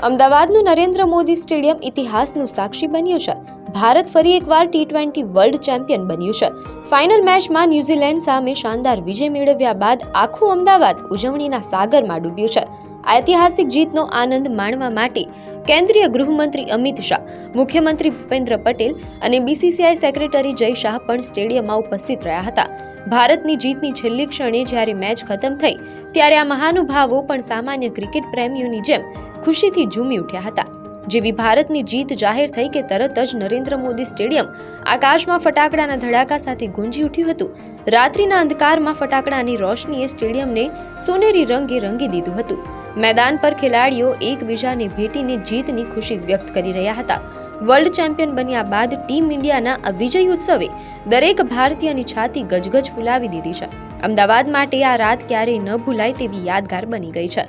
અમદાવાદનું નરેન્દ્ર મોદી સ્ટેડિયમ ઇતિહાસનું સાક્ષી બન્યું છે. ભારત ફરી એકવાર T20 વર્લ્ડ ચેમ્પિયન બન્યું છે. ફાઇનલ મેચમાં ન્યૂઝીલેન્ડ સામે શાનદાર વિજય મેળવ્યા બાદ આખું અમદાવાદ ઉજવણીના સાગરમાં ડૂબ્યું છે. આ ઐતિહાસિક જીતનો આનંદ માણવા માટે કેન્દ્રીય ગૃહમંત્રી અમિત શાહ, મુખ્યમંત્રી ભૂપેન્દ્ર પટેલ અને BCCI સેક્રેટરી જય શાહ પણ સ્ટેડિયમમાં ઉપસ્થિત રહ્યા હતા. ભારતની જીતની છેલ્લી ક્ષણે જ્યારે મેચ ખતમ થઈ ત્યારે આ મહાનુભાવો પણ સામાન્ય ક્રિકેટ પ્રેમીઓની જેમ ખુશીથી ઝૂમી ઉઠ્યા હતા. જેવી ભારતની જીત જાહેર થઈ કે તરત જ નરેન્દ્ર મોદી સ્ટેડિયમ આકાશમાં ફટાકડાના ધડાકા સાથે ગુંજી ઉઠ્યું હતું. રાત્રિના અંધકારમાં ફટાકડાની રોશનીએ સ્ટેડિયમને સોનેરી રંગે રંગી દીધું હતું. મેદાન પર ખેલાડીઓ એકબીજાને ભેટીને જીતની ખુશી વ્યક્ત કરી રહ્યા હતા. વર્લ્ડ ચેમ્પિયન બન્યા બાદ ટીમ ઇન્ડિયાના આ વિજય ઉત્સવે દરેક ભારતીયની છાતી ગજગજ ફુલાવી દીધી છે. અમદાવાદ માટે આ રાત ક્યારેય ન ભૂલાય તેવી યાદગાર બની ગઈ છે.